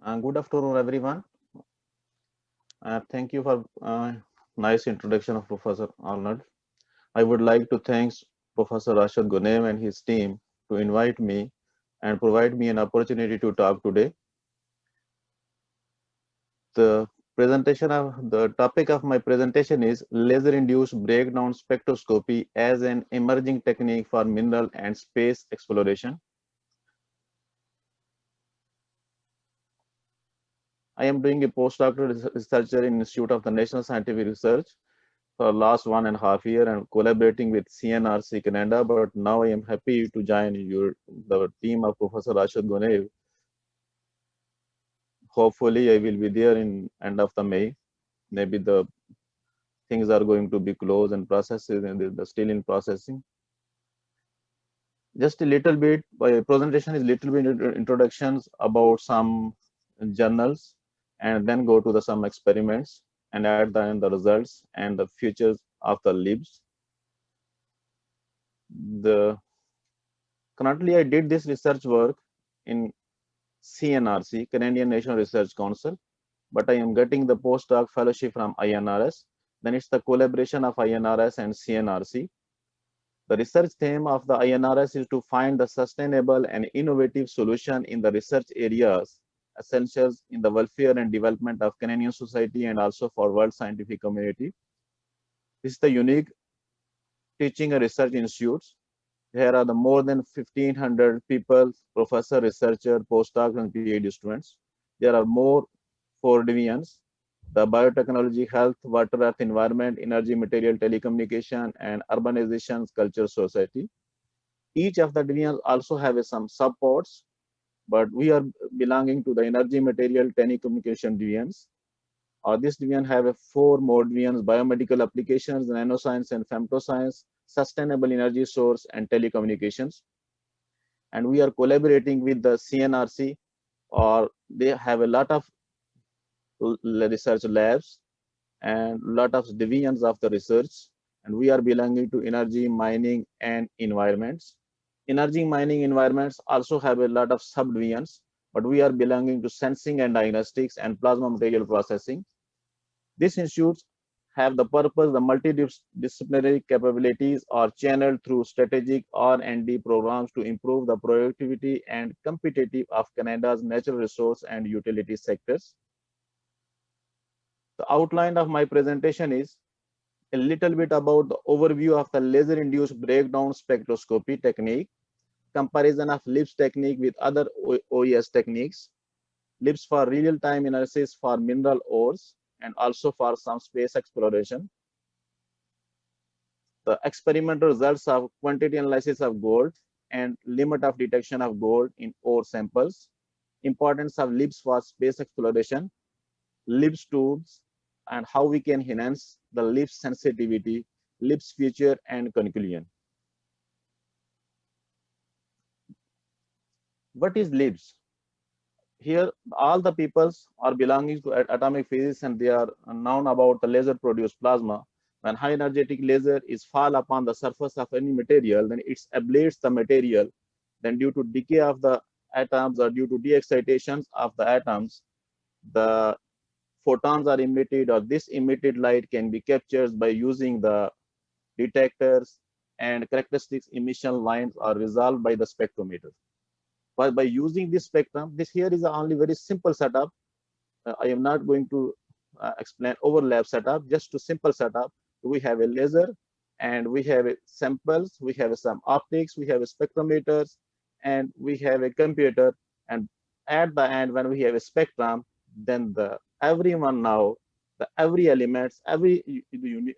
Good afternoon, everyone. Thank you for nice introduction of Professor Arnold. I would like to thank Professor Rashad Gonem and his team to invite me and provide me an opportunity to talk today. The the topic of my presentation is laser-induced breakdown spectroscopy as an emerging technique for mineral and space exploration. I am doing a postdoctoral researcher in Institute of the National Scientific Research for last 1.5 years and collaborating with CNRC Canada. But now I am happy to join the team of Professor Rashad Gonev. Hopefully, I will be there in end of the May. Maybe the things are going to be closed and processes and they're still in processing. Just a little bit, my presentation is little bit introductions about some journals and then go to the some experiments and at the end the results and the futures of the libs. The Currently I did this research work in CNRC, Canadian National Research Council, but I am getting the postdoc fellowship from INRS. Then it's the collaboration of INRS and CNRC. The research theme of the INRS is to find the sustainable and innovative solution in the research areas essential in the welfare and development of Canadian society and also for world scientific community. This is the unique teaching and research institutes. Here are the more than 1,500 people, professor, researcher, postdocs, and PhD students. There are more 4 divisions: the biotechnology, health, water, earth, environment, energy, material, telecommunication, and urbanization, culture, society. Each of the divisions also have some subports, but we are belonging to the energy, material, telecommunication divisions. This division have 4 more divisions: biomedical applications, nanoscience and femtoscience, sustainable energy source, and telecommunications. And we are collaborating with the CNRC, or they have a lot of research labs and lot of divisions of the research. And we are belonging to energy, mining, and environments. Energy, mining, environments also have a lot of subdivisions, but we are belonging to sensing and diagnostics and plasma material processing. These institutes have the purpose, the multidisciplinary capabilities are channeled through strategic R&D programs to improve the productivity and competitive of Canada's natural resource and utility sectors. The outline of my presentation is a little bit about the overview of the laser-induced breakdown spectroscopy technique, comparison of LIBS technique with other OES techniques, LIBS for real-time analysis for mineral ores, and also for some space exploration. The experimental results of quantity analysis of gold and limit of detection of gold in ore samples, importance of LIBS for space exploration, LIBS tools, and how we can enhance the LIBS sensitivity, LIBS feature, and conclusion. What is LIBS? Here, all the peoples are belonging to atomic physics and they are known about the laser produced plasma. When high energetic laser is fall upon the surface of any material, then it ablates the material. Then due to decay of the atoms or due to de-excitations of the atoms, the photons are emitted, or this emitted light can be captured by using the detectors, and characteristics emission lines are resolved by the spectrometer. But by using this spectrum, this here is a only very simple setup. I am not going to explain overlap setup, just a simple setup. We have a laser and we have samples, we have some optics, we have a spectrometers, and we have a computer. And at the end, when we have a spectrum, then the everyone now, the every elements, every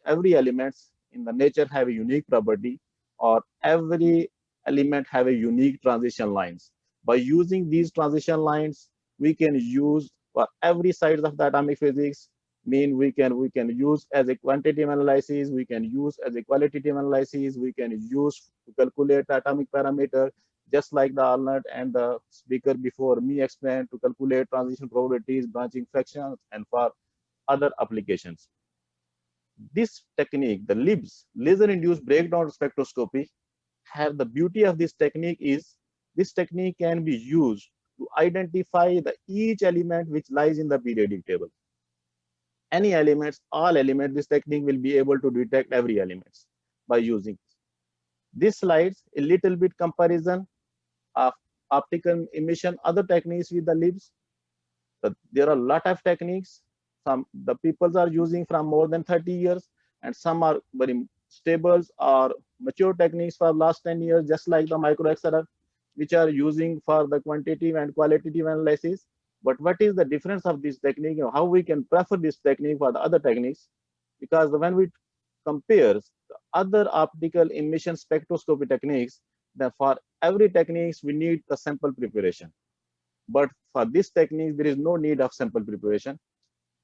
elements in the nature have a unique property, or every element have a unique transition lines. By using these transition lines, we can use for every side of the atomic physics. Mean we can use as a quantitative analysis, we can use as a qualitative analysis, we can use to calculate atomic parameter, just like the Arnold and the speaker before me explained, to calculate transition probabilities, branching fractions, and for other applications. This technique, the LIBS, laser-induced breakdown spectroscopy, have the beauty of this technique is this technique can be used to identify each element which lies in the periodic table. Any elements, all elements, this technique will be able to detect every elements by using this slides a little bit comparison of optical emission, other techniques with the LIBS. There are a lot of techniques. Some the people are using from more than 30 years, and some are very stable or mature techniques for last 10 years, just like the micro XRF, which are using for the quantitative and qualitative analysis. But what is the difference of this technique? How we can prefer this technique for the other techniques? Because when we compare the other optical emission spectroscopy techniques, then for every techniques we need the sample preparation. But for this technique, there is no need of sample preparation.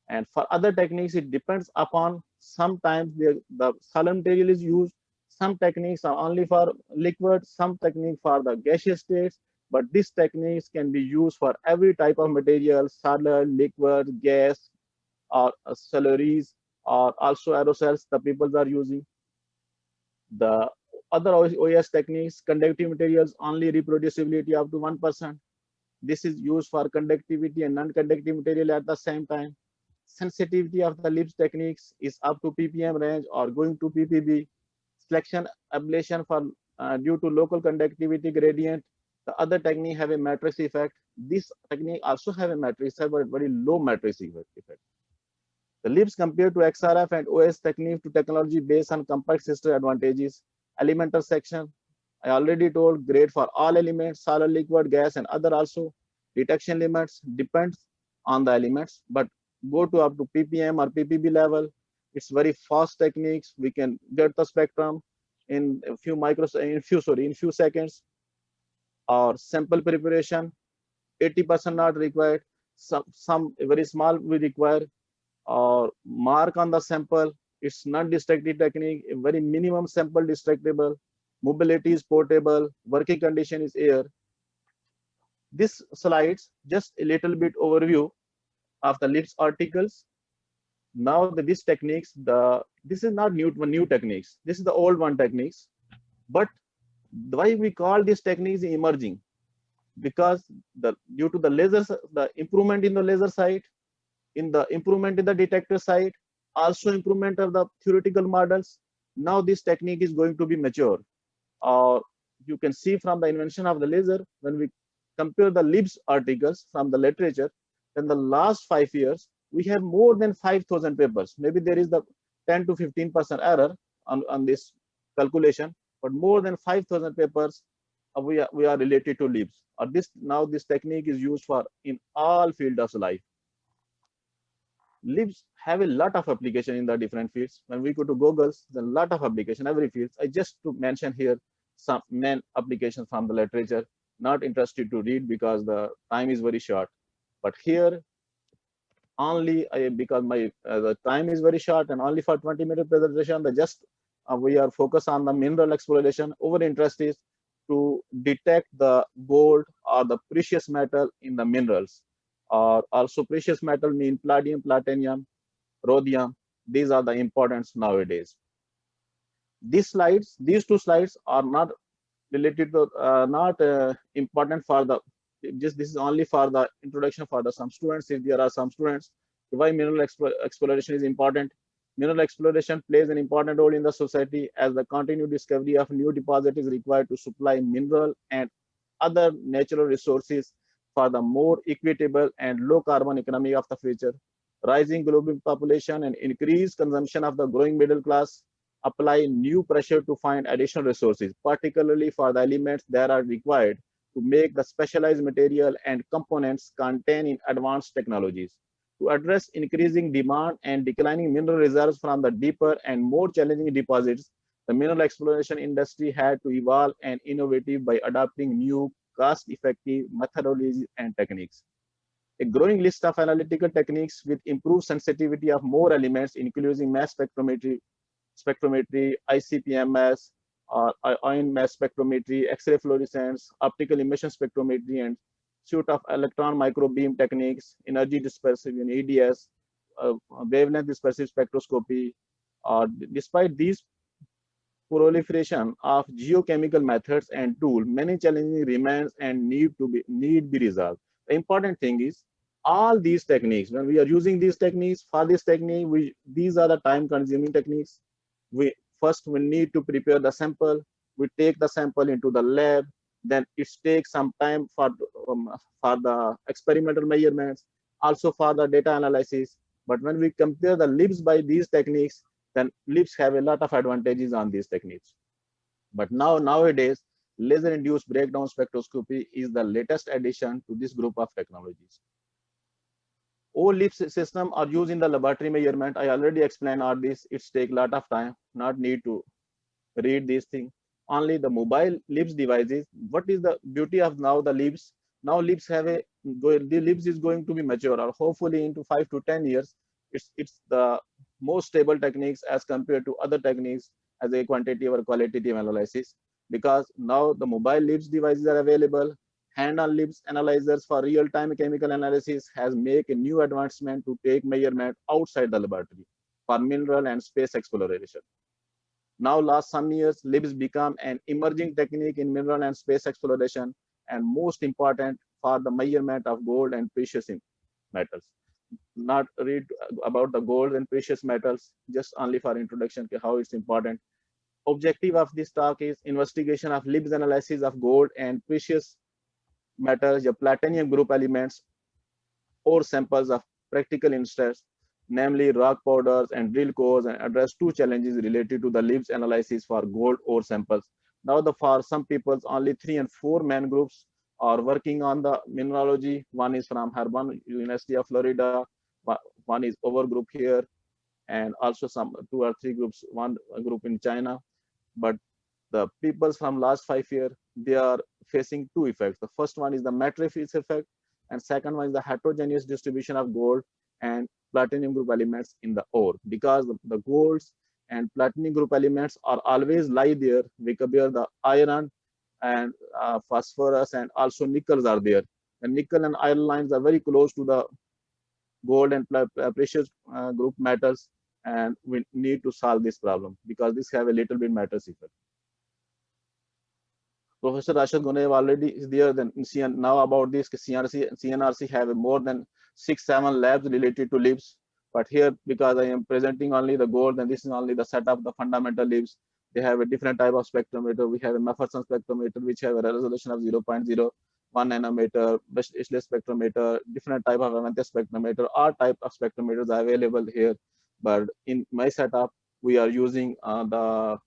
And for other techniques, it depends upon sometimes the solid material is used. Some techniques are only for liquid, some technique for the gaseous states, but these techniques can be used for every type of material, solid, liquid, gas, or slurries, or also aerosols the people are using. The other OS techniques, conductive materials, only reproducibility up to 1%. This is used for conductivity and non-conductive material at the same time. Sensitivity of the LIBS techniques is up to ppm range or going to ppb. Selection ablation for due to local conductivity gradient. The other technique have a matrix effect. This technique also have a matrix effect, but very low matrix effect. The LIBS compared to XRF and OS technique to technology based on compact system advantages. Elemental section, I already told, grade for all elements, solid, liquid, gas, and other also. Detection limits depends on the elements, but go to up to ppm or ppb level. It's very fast techniques. We can get the spectrum in a few in few seconds. Or sample preparation, 80% not required. Some very small we require. Or mark on the sample. It's non-destructive technique. A very minimum sample destructible. Mobility is portable. Working condition is air. This slides just a little bit overview of the LIBS articles. Now these techniques, this is not new techniques. This is the old one techniques. But why we call these techniques emerging? Because due to the lasers, the improvement in the laser side, in the improvement in the detector side, also improvement of the theoretical models. Now this technique is going to be mature. You can see from the invention of the laser, when we compare the LIBS articles from the literature, in the last 5 years, we have more than 5,000 papers. Maybe there is the 10 to 15% error on this calculation, but more than 5,000 papers we are related to LIBS. Now this technique is used for in all fields of life. LIBS have a lot of application in the different fields. When we go to Google, there's a lot of application every field. I just to mention here some main applications from the literature. Not interested to read because the time is very short. But here only because my the time is very short and only for 20-minute presentation, we are focused on the mineral exploration. Our interest is to detect the gold or the precious metal in the minerals. Or also precious metal mean palladium, platinum, rhodium. These are the importance nowadays. These two slides are not related to important for the this is only for the introduction for some students. If there are some students, why mineral exploration is important. Mineral exploration plays an important role in the society as the continued discovery of new deposit is required to supply mineral and other natural resources for the more equitable and low carbon economy of the future. Rising global population and increased consumption of the growing middle class apply new pressure to find additional resources, particularly for the elements that are required to make the specialized material and components contained in advanced technologies. To address increasing demand and declining mineral reserves from the deeper and more challenging deposits, the mineral exploration industry had to evolve and innovative by adopting new cost-effective methodologies and techniques. A growing list of analytical techniques with improved sensitivity of more elements, including mass spectrometry, ICP-MS, ion mass spectrometry, X-ray fluorescence, optical emission spectrometry, and suite of electron microbeam techniques, energy dispersive in EDS, wavelength dispersive spectroscopy. Despite these proliferation of geochemical methods and tools, many challenges remains and need be resolved. The important thing is all these techniques, when we are using these techniques, for this technique, these are the time consuming techniques. We first we need to prepare the sample. We take the sample into the lab. Then it takes some time um, for the experimental measurements, also for the data analysis. But when we compare the LIBS by these techniques, then LIBS have a lot of advantages on these techniques. But nowadays, laser-induced breakdown spectroscopy is the latest addition to this group of technologies. All LIBS system are used in the laboratory measurement. I already explained all this. It's take a lot of time, not need to read these things. Only the mobile LIBS devices. What is the beauty of now the LIBS? Now LIBS have the LIBS is going to be mature, or hopefully into 5 to 10 years, it's the most stable techniques as compared to other techniques as a quantitative or qualitative analysis, because now the mobile LIBS devices are available. Hand-on LIBS analyzers for real-time chemical analysis has made a new advancement to take measurement outside the laboratory for mineral and space exploration. Now, last some years, LIBS become an emerging technique in mineral and space exploration, and most important for the measurement of gold and precious metals. Not read about the gold and precious metals, just only for introduction, how it's important. Objective of this talk is investigation of LIBS analysis of gold and precious metals, the platinum group elements, or samples of practical interest, namely rock powders and drill cores, and address two challenges related to the LIBS analysis for gold ore samples. Now, for some people, only 3 and 4 man groups are working on the mineralogy. One is from Harbin University of Florida, one is over group here, and also some 2 or 3 groups, one group in China. But the people from last 5 years, they are facing two effects. The first one is the matrix effect, and second one is the heterogeneous distribution of gold and platinum group elements in the ore, because the golds and platinum group elements are always lie there, where the iron and phosphorus and also nickels are there. The nickel and iron lines are very close to the gold and precious group metals, and we need to solve this problem because this have a little bit matrix effect. Professor Rashid Gunaev already is there. Then now about this, CNRC have more than 6-7 labs related to LIBS. But here, because I am presenting only the gold, and this is only the setup, the fundamental LIBS. They have a different type of spectrometer. We have a Mafferson spectrometer, which have a resolution of 0.01 nanometer, Best-Ischle spectrometer, different type of Amethyst spectrometer. All type of spectrometers are available here. But in my setup, we are using the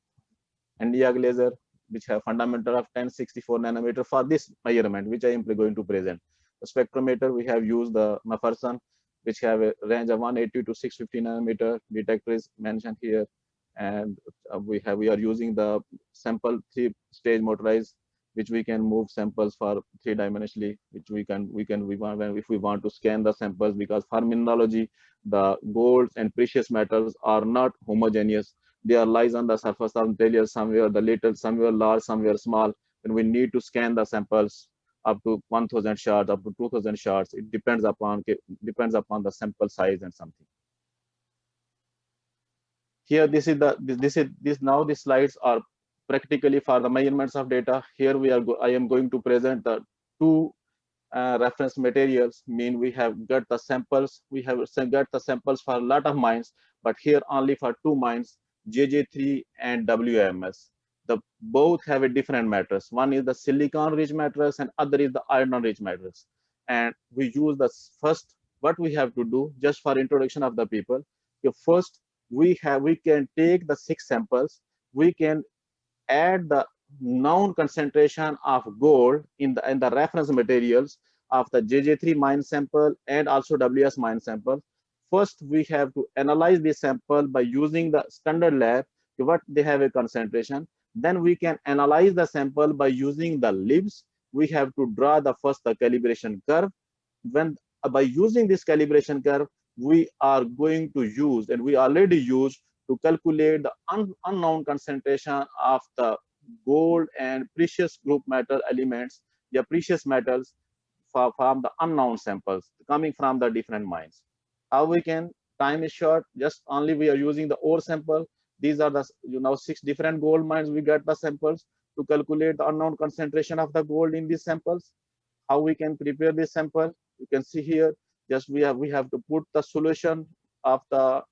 Nd:YAG laser, which have fundamental of 1064 nanometer for this measurement, which I am going to present. The spectrometer, we have used the Mafferson, which have a range of 180 to 650 nanometer. Detector is mentioned here, and we are using the sample 3-stage motorized, which we can move samples for 3-dimensionally, which we want if we want to scan the samples, because for mineralogy, the golds and precious metals are not homogeneous. They are lies on the surface of material, somewhere the little, somewhere large, somewhere small, and we need to scan the samples up to 1,000 shards, up to 2,000 shards. It depends upon the sample size and something. Here, now these slides are practically for the measurements of data. Here I am going to present the two reference materials. Mean we have got the samples. We have got the samples for a lot of mines, but here only for 2 mines, JJ3 and WMS. The both have a different matrix. One is the silicon-rich matrix, and other is the iron-rich matrix. And we use the first. What we have to do, just for introduction of the people, first we can take the 6 samples. We can add the known concentration of gold in the reference materials of the JJ3 mine sample and also WS mine sample. First, we have to analyze the sample by using the standard lab, what they have a concentration. Then we can analyze the sample by using the LIBS. We have to draw the calibration curve. When by using this calibration curve, we are going to use, and we already use, to calculate the unknown concentration of the gold and precious group metal elements, the precious metals from the unknown samples coming from the different mines. How we can? Time is short. Just only we are using the ore sample. These are the 6 different gold mines. We get the samples to calculate the unknown concentration of the gold in these samples. How we can prepare this sample? You can see here. Just we have to put the solution of the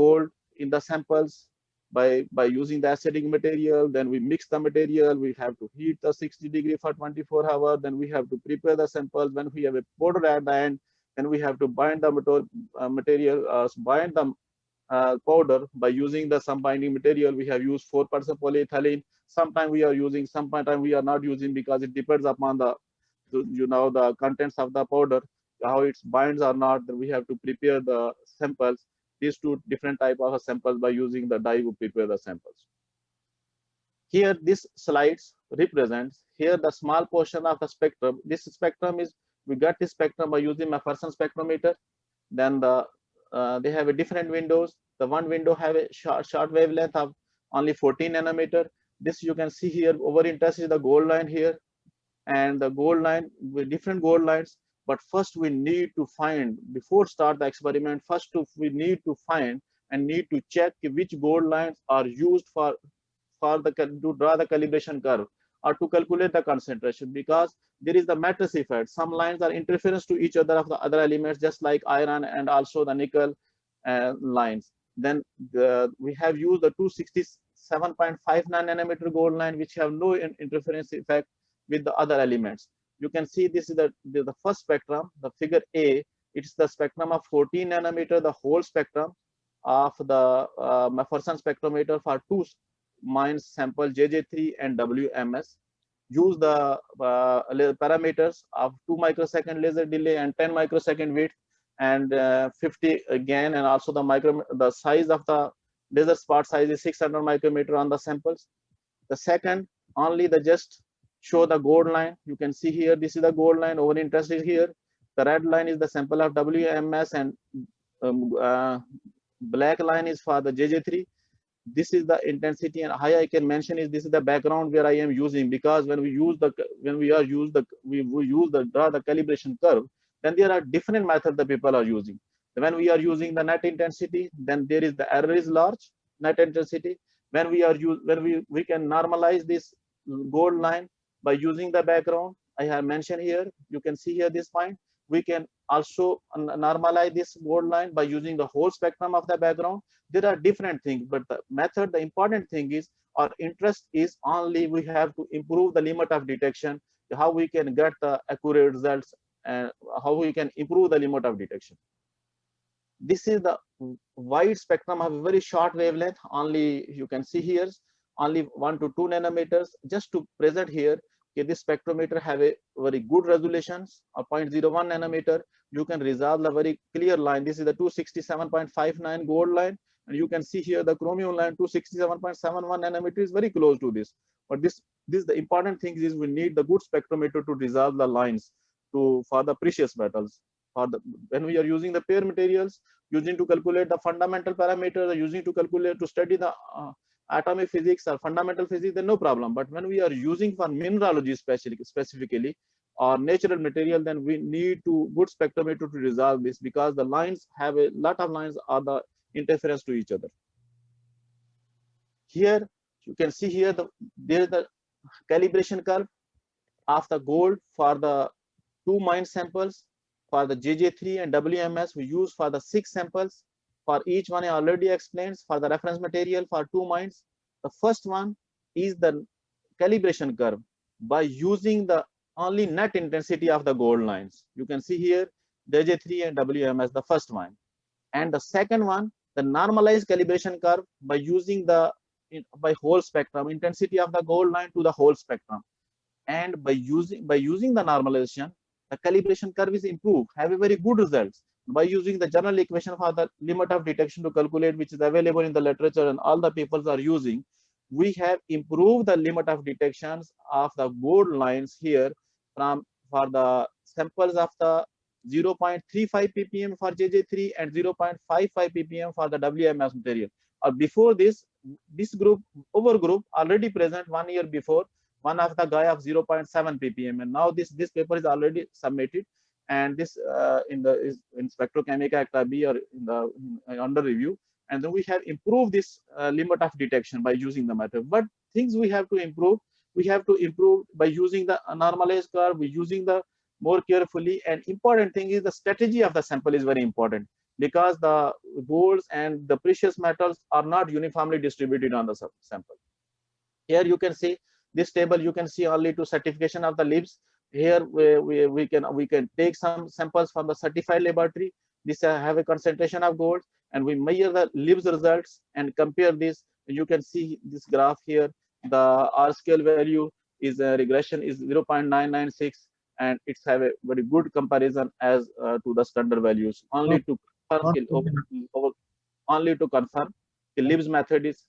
gold in the samples by using the acidic material. Then we mix the material. We have to heat the 60 degree for 24 hours. Then we have to prepare the samples. When we have a powder at the end, then we have to bind the material, bind the powder by using the some binding material. We have used 4% polyethylene. Sometimes we are using, sometimes we are not using, because it depends upon the the contents of the powder, how it binds or not. Then we have to prepare the samples. These two different type of samples by using the dye we prepare the samples. Here this slides represents here the small portion of the spectrum. This spectrum is, we got this spectrum by using Macpherson spectrometer. Then they have a different windows. The one window have a short wavelength of only 14 nanometer. This you can see here. Over interest is the gold line here, and the gold line with different gold lines. But first we need to find, before start the experiment, we need to find and need to check which gold lines are used for to draw the calibration curve or to calculate the concentration, because there is the matrix effect. Some lines are interference to each other of the other elements, just like iron and also the nickel lines. Then we have used the 267.59 nanometer gold line, which have no interference effect with the other elements. You can see this is the first spectrum, the figure A. It's the spectrum of 14 nanometer, the whole spectrum of the Macpherson spectrometer for two mines sample JJ3 and WMS. Use the parameters of 2 microsecond laser delay and 10 microsecond width and 50 again, and also the size of the laser spot size is 600 micrometer on the samples. The second, only the just show the gold line. You can see here, this is the gold line. Over interest is here. The red line is the sample of WMS, and black line is for the JJ3. This is the intensity, and high I can mention is this is the background where I am using, because when we use the draw the calibration curve, then there are different methods the people are using. When we are using the net intensity, then there is the error is large net intensity. When we we can normalize this gold line by using the background. I have mentioned here. You can see here this point. We can also normalize this gold line by using the whole spectrum of the background. There are different things, but the method, the important thing is, our interest is only we have to improve the limit of detection, how we can get the accurate results, and how we can improve the limit of detection. This is the wide spectrum of a very short wavelength. Only you can see here, only 1 to 2 nanometers. Just to present here, okay, this spectrometer have a very good resolutions of 0.01 nanometer. You can resolve the very clear line. This is the 267.59 gold line, and you can see here the chromium line 267.71 nanometer is very close to this. But this the important thing is we need the good spectrometer to resolve the lines for the precious metals. When we are using the pair materials, using to calculate the fundamental parameters, using to calculate to study the atomic physics or fundamental physics, then no problem. But when we are using for mineralogy specifically or natural material, then we need to good spectrometer to resolve this, because the lines have a lot of lines are the interference to each other. Here you can see here there is the calibration curve of the gold for the 2 mine samples. For the JJ3 and WMS, we use for the 6 samples. For each one I already explained. For the reference material for 2 mines, the first one is the calibration curve by using the only net intensity of the gold lines. You can see here JJ3 and WMS, the first one. And the second one, the normalized calibration curve by using the whole spectrum, intensity of the gold line to the whole spectrum. And by using the normalization, the calibration curve is improved, have a very good results by using the general equation for the limit of detection to calculate, which is available in the literature and all the papers are using. We have improved the limit of detections of the gold lines here for the samples of the 0.35 ppm for JJ3 and 0.55 ppm for the WMS material. Before this group already present 1 year before, one of the guy of 0.7 ppm, and now this paper is already submitted, and this in spectrochemica acta B or in the under review. and then we have improved this limit of detection by using the method. But things we have to improve. We have to improve by using the normalized curve, by using the more carefully. And important thing is the strategy of the sample is very important, because the golds and the precious metals are not uniformly distributed on the sample. Here you can see this table, you can see only to certification of the LIBS. Here we can take some samples from the certified laboratory. This have a concentration of gold, and we measure the LIBS results and compare this. You can see this graph here. The R scale value is a regression is 0.996, and it's have a very good comparison as to the standard values. Only to confirm, only to confirm the LIBS method is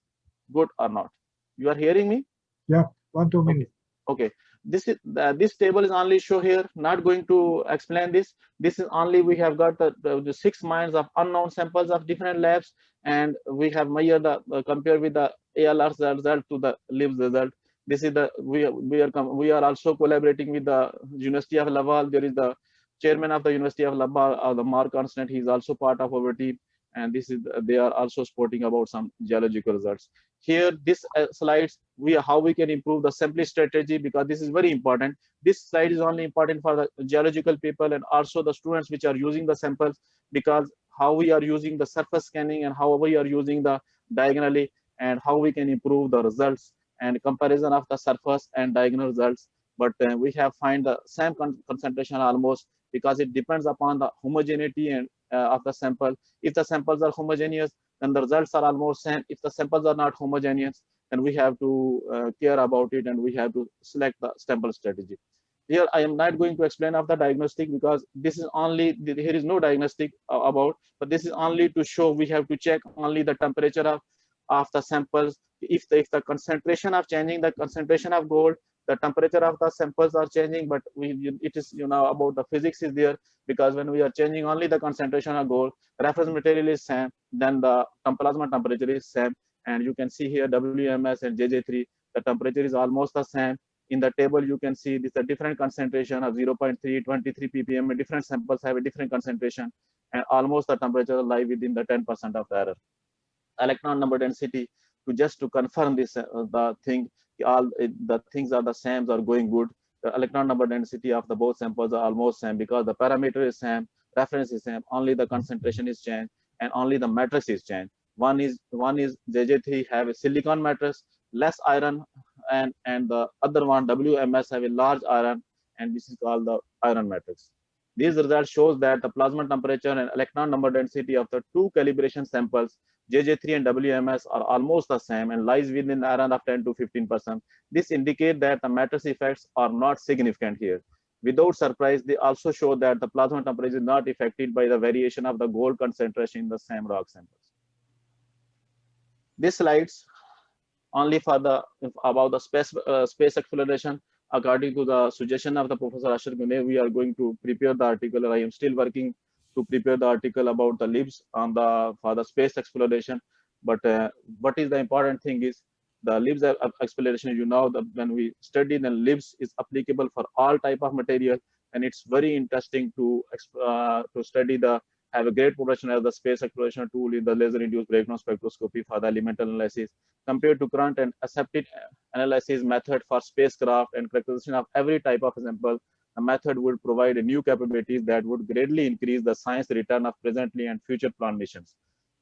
good or not. You are hearing me? Yeah, 2 minutes. Okay. This is this table is only show here. Not going to explain this. This is only we have got the 6 mines of unknown samples of different labs, and we have measured the compare with the ALR result to the LIBS result. This is the we are also collaborating with the University of Laval. There is the chairman of the University of Laval, the Mark Constant. He is also part of our team, and this is they are also sporting about some geological results. Here this slides how we can improve the sampling strategy, because this is very important. This slide is only important for the geological people and also the students which are using the samples, because how we are using the surface scanning and how we are using the diagonally, and how we can improve the results and comparison of the surface and diagonal results. But we have find the same concentration almost, because it depends upon the homogeneity and of the sample. If the samples are homogeneous, then the results are almost same. If the samples are not homogeneous, then we have to care about it, and we have to select the sample strategy. Here I am not going to explain of the diagnostic, because this is only here is no diagnostic about, but this is only to show we have to check only the temperature of the samples. If the concentration of changing, the concentration of gold, the temperature of the samples are changing, but it is about the physics is there, because when we are changing only the concentration of gold, reference material is same, then the plasma temperature is same. And you can see here WMS and JJ3, the temperature is almost the same. In the table you can see this a different concentration of 0.3, 23 ppm. Different samples have a different concentration, and almost the temperature lie within the 10% of the error. Electron number density, to confirm this the thing, all the things are the same, are going good. The electron number density of the both samples are almost same, because the parameter is same, reference is same, only the concentration is changed, and only the matrix is changed. One is JJ3 have a silicon matrix, less iron, and the other one WMS have a large iron, and this is called the iron matrix. These results shows that the plasma temperature and electron number density of the two calibration samples, JJ3 and WMS, are almost the same and lies within the around of 10 to 15%. This indicates that the matrix effects are not significant here. Without surprise, they also show that the plasma temperature is not affected by the variation of the gold concentration in the same rock samples. This slides only for the about the space exploration. According to the suggestion of the Professor Asher Gunay, we are going to prepare the article. I am still working to prepare the article about the LIBS on for the space exploration. But what is the important thing is the LIBS exploration. When we study the LIBS is applicable for all type of material, and it's very interesting to study have a great progression as the space exploration tool in the laser-induced breakdown spectroscopy for the elemental analysis, compared to current and accepted analysis method for spacecraft and characterization of every type of sample. The method would provide new capabilities that would greatly increase the science return of presently and future planned missions.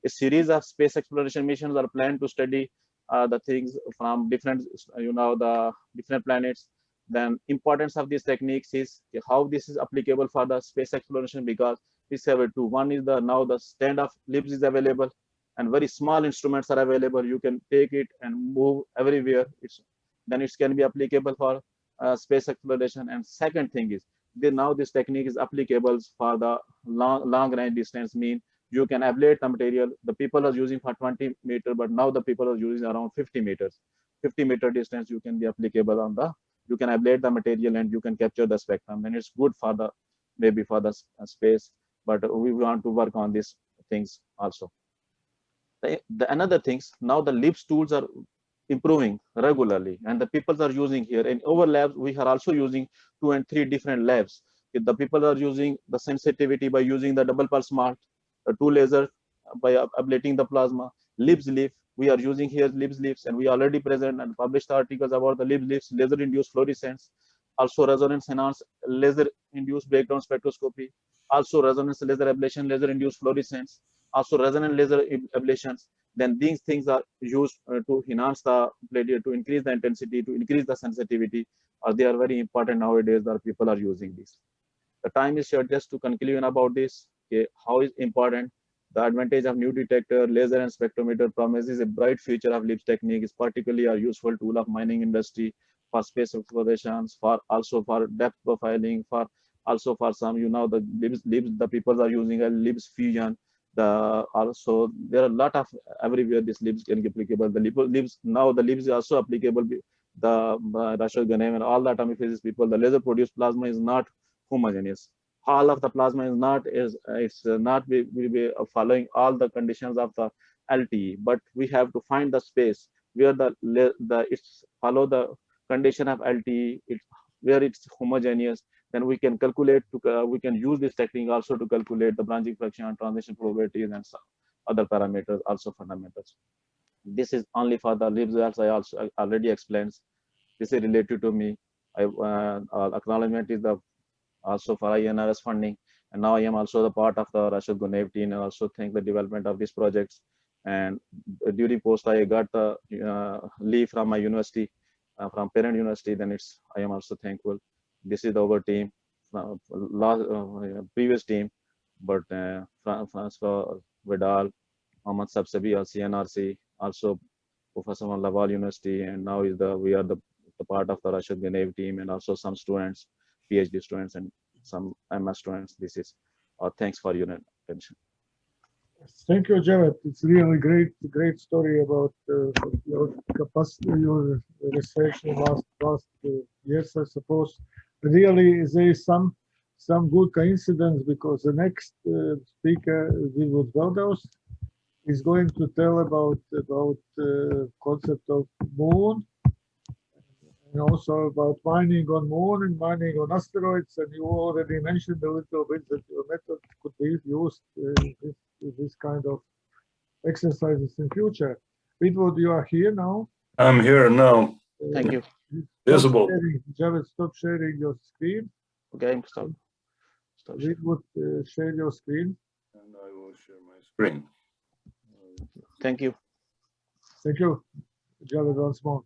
A series of space exploration missions are planned to study the things from different, the different planets. Then importance of these techniques is how this is applicable for the space exploration, because this have two. One is now the stand-off LIBS is available, and very small instruments are available. You can take it and move everywhere. Then it can be applicable for space exploration. And second thing is now this technique is applicable for the long range distance. Mean you can ablate the material. The people are using for 20 meters, but now the people are using around 50 meters. 50-meter distance you can be applicable on you can ablate the material and you can capture the spectrum. And it's good for maybe for the space, but we want to work on these things also. Another things, now the LIBS tools are improving regularly, and the people are using here. In our labs, we are also using 2 and 3 different labs. If the people are using the sensitivity by using the double pulse smart 2 laser by ablating the plasma. Libs leaf, we are using here Libs leaves, and we already present and published articles about the Libs leaves, laser induced fluorescence, also resonance enhanced laser induced breakdown spectroscopy, also resonance laser ablation, laser induced fluorescence, also resonant laser ablations. Then these things are used to enhance the to increase the intensity, to increase the sensitivity, or they are very important nowadays that people are using this. The time is short. Just to conclude about this, okay, how is important the advantage of new detector, laser and spectrometer promises a bright future of LIBS technique, is particularly a useful tool of mining industry for space explorations, for also for depth profiling, for also for some, the LIBS the people are using a LIBS fusion. Also there are a lot of everywhere this LIBS can be applicable. The LIBS now the LIBS is also applicable. The Rashid Ghanem and all the atomic physics people, the laser produced plasma is not homogeneous. All of the plasma is not will be following all the conditions of the LTE, but we have to find the space where it's follow the condition of LTE, where it's homogeneous. Then we can calculate we can use this technique also to calculate the branching fraction, transition probabilities, and some other parameters, also fundamentals. This is only for the LIBS, as I also already explained. This is related to me. Acknowledgement is the also for INRS funding, and now I am also the part of the Rashid Ghanem team, and also think the development of these projects. And during post I got the leave from my university, from parent university. Then I am also thankful. This is our team, previous team, but François Vidal, Mohammad Sabsabi, CNRC, also Professor from Laval University, and now we are the part of the Rashid Ghanem team, and also some students, PhD students, and some MS students. This is thanks for your attention. Thank you, Jared. It's really great story about your capacity, your research in last years, I suppose. Really, there is some good coincidence, because the next speaker, Wilwood Veldos, is going to tell about concept of moon, and also about mining on moon and mining on asteroids. And you already mentioned a little bit that your method could be used this kind of exercises in future. Wilwood, you are here now. I'm here now. Thank you. Visible. Jared, stop sharing your screen. Okay, stop. Wilwood, share your screen. And I will share my screen. Thank you. Thank you, Jared, once more.